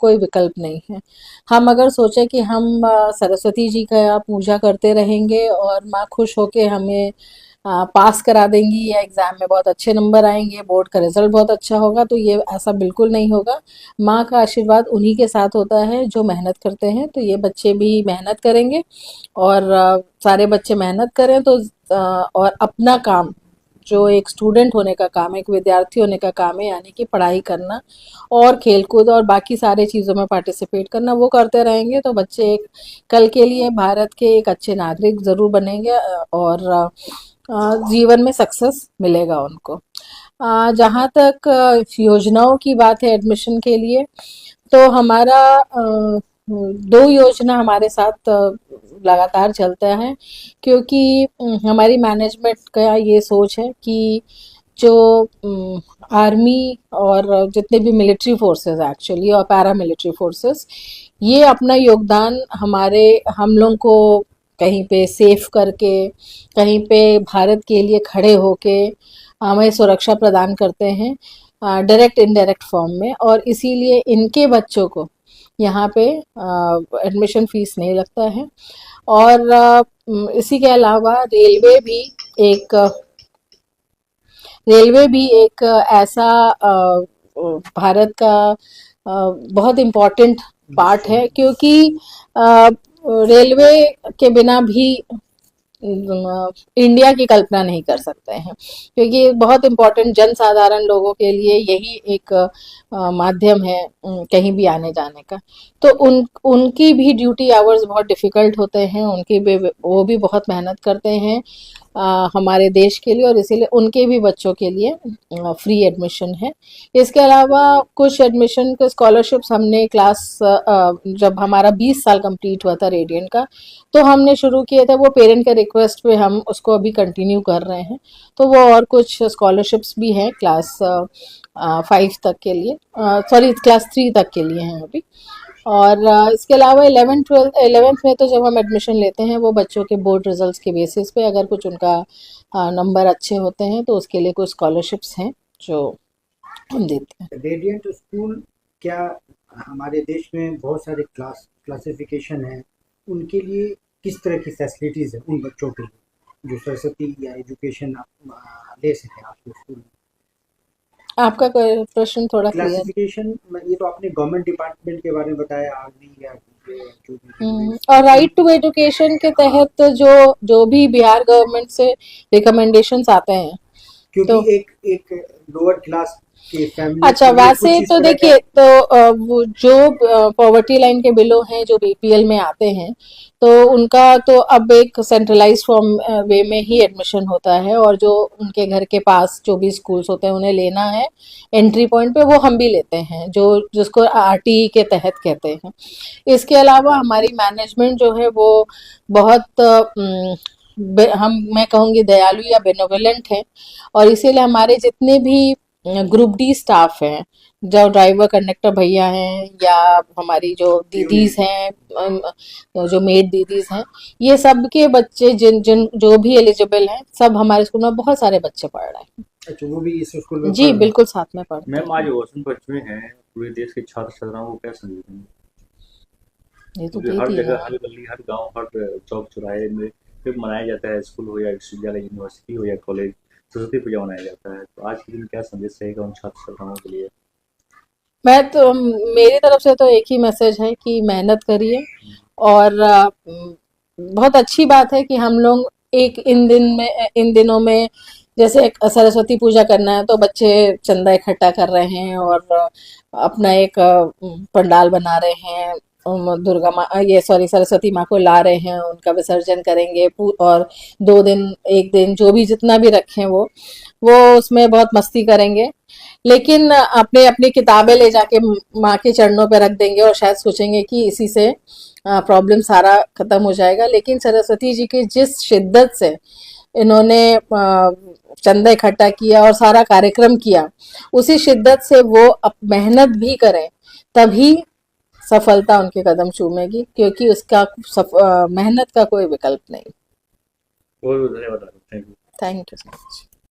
कोई विकल्प नहीं है। हम अगर सोचे कि हम सरस्वती जी का पूजा करते रहेंगे और माँ खुश होके हमें पास करा देंगी या एग्ज़ाम में बहुत अच्छे नंबर आएंगे, बोर्ड का रिजल्ट बहुत अच्छा होगा, तो ये ऐसा बिल्कुल नहीं होगा। माँ का आशीर्वाद उन्हीं के साथ होता है जो मेहनत करते हैं। तो ये बच्चे भी मेहनत करेंगे और सारे बच्चे मेहनत करें तो और अपना काम जो एक स्टूडेंट होने का काम है, एक विद्यार्थी होने का काम है, यानी कि पढ़ाई करना और खेलकूद और बाकी सारे चीज़ों में पार्टिसिपेट करना, वो करते रहेंगे तो बच्चे एक कल के लिए भारत के एक अच्छे नागरिक ज़रूर बनेंगे और जीवन में सक्सेस मिलेगा उनको। जहाँ तक योजनाओं की बात है एडमिशन के लिए, तो हमारा 2 योजना हमारे साथ लगातार चलता है, क्योंकि हमारी मैनेजमेंट का ये सोच है कि जो आर्मी और जितने भी मिलिट्री फोर्सेस एक्चुअली और पैरा मिलिट्री फोर्सेस, ये अपना योगदान हम लोग को कहीं पे सेफ करके, कहीं पे भारत के लिए खड़े होके हमें सुरक्षा प्रदान करते हैं डायरेक्ट इनडायरेक्ट फॉर्म में, और इसीलिए इनके बच्चों को यहाँ पे एडमिशन फीस नहीं लगता है। और इसी के अलावा एक रेलवे भी एक ऐसा भारत का बहुत इम्पोर्टेंट पार्ट है, क्योंकि रेलवे के बिना भी इंडिया की कल्पना नहीं कर सकते हैं, क्योंकि बहुत इम्पोर्टेंट जनसाधारण लोगों के लिए यही एक माध्यम है कहीं भी आने जाने का। तो उनकी भी ड्यूटी आवर्स बहुत डिफ़िकल्ट होते हैं, वो भी बहुत मेहनत करते हैं हमारे देश के लिए, और इसीलिए उनके भी बच्चों के लिए फ्री एडमिशन है। इसके अलावा कुछ एडमिशन के स्कॉलरशिप्स हमने जब हमारा 20 साल कंप्लीट हुआ था रेडियंट का, तो हमने शुरू किए थे, वो पेरेंट के रिक्वेस्ट पे हम उसको अभी कंटिन्यू कर रहे हैं। तो वो और कुछ स्कॉलरशिप्स भी हैं क्लास 5 तक के लिए, सॉरी क्लास 3 तक के लिए हैं अभी। और इसके अलावा 11th में तो जब हम एडमिशन लेते हैं वो बच्चों के बोर्ड रिजल्ट्स के बेसिस पे, अगर कुछ उनका नंबर अच्छे होते हैं तो उसके लिए कुछ स्कॉलरशिप्स हैं जो हम देते हैं। रेडियंट स्कूल, क्या हमारे देश में बहुत सारे क्लासिफिकेशन है, उनके लिए किस तरह की फैसिलिटीज़ है उन बच्चों के लिए जो सरस्वती या एजुकेशन ले सकें आपके स्कूल में? आपका प्रश्न थोड़ा क्लियर। क्लासिफिकेशन, ये तो आपने गवर्नमेंट डिपार्टमेंट के बारे में बताया, आर्मी या जो भी। और राइट टू एजुकेशन के तहत जो भी बिहार गवर्नमेंट से रिकमेंडेशंस आते हैं, क्योंकि तो एक लोअर क्लास के फैमिली अच्छा, वैसे तो देखिए, तो वो जो पॉवर्टी लाइन के बिलो हैं जो बीपीएल में आते हैं, तो उनका तो अब एक सेंट्रलाइज फॉर्म वे में ही एडमिशन होता है, और जो उनके घर के पास जो भी स्कूल्स होते हैं उन्हें लेना है एंट्री पॉइंट पे, वो हम भी लेते हैं, जिसको आरटीई के तहत कहते हैं। इसके अलावा हमारी मैनेजमेंट जो है वो बहुत मैं कहूँगी दयालु या बेनोवलेंट है, और इसीलिए हमारे जितने भी ग्रुप डी स्टाफ हैं, जो ड्राइवर कंडक्टर भैया हैं या हमारी जो दीदीज हैं, जो मेड दीदीज हैं, ये सब के बच्चे जिन जिन जो भी एलिजिबल हैं, सब हमारे स्कूल में बहुत सारे बच्चे पढ़ रहे हैं। अच्छा, वो भी इस स्कूल में जी बिल्कुल साथ में पढ़ते हैं। मैम, आज रोशन बच्चे हैं, पूरे देश के छात्र छात्राओं को क्या संदेश देंगे? ये तो क्योंकि हर दे जगह, दिया। हर गली, हर गांव, हर चौक चौराहे में फिर मनाया जाता है, स्कूल हो या विश्वविद्यालय, यूनिवर्सिटी हो या कॉलेज, सरस्वती पूजा मनाया जाता है। तो आज के दिन क्या संदेश रहेगा उन छात्र छात्राओं के लिए? मेरी तरफ से तो एक ही मैसेज है कि मेहनत करिए, और बहुत अच्छी बात है कि हम लोग इन दिनों में जैसे एक सरस्वती पूजा करना है तो बच्चे चंदा इकट्ठा कर रहे हैं और अपना एक पंडाल बना रहे हैं, दुर्गा माँ, ये सॉरी, सरस्वती माँ को ला रहे हैं, उनका विसर्जन करेंगे, और 2 दिन 1 दिन जो भी जितना भी रखें वो उसमें बहुत मस्ती करेंगे, लेकिन अपने अपनी किताबें ले जाके माँ के चरणों पे रख देंगे और शायद सोचेंगे कि इसी से प्रॉब्लम सारा खत्म हो जाएगा। लेकिन सरस्वती जी की जिस शिद्दत से इन्होंने चंदा इकट्ठा किया और सारा कार्यक्रम किया, उसी शिद्दत से वो अब मेहनत भी करें, तभी सफलता उनके कदम चूमेगी, क्योंकि उसका मेहनत का कोई विकल्प नहीं। बहुत बहुत धन्यवाद। Thank you. Thank you so much.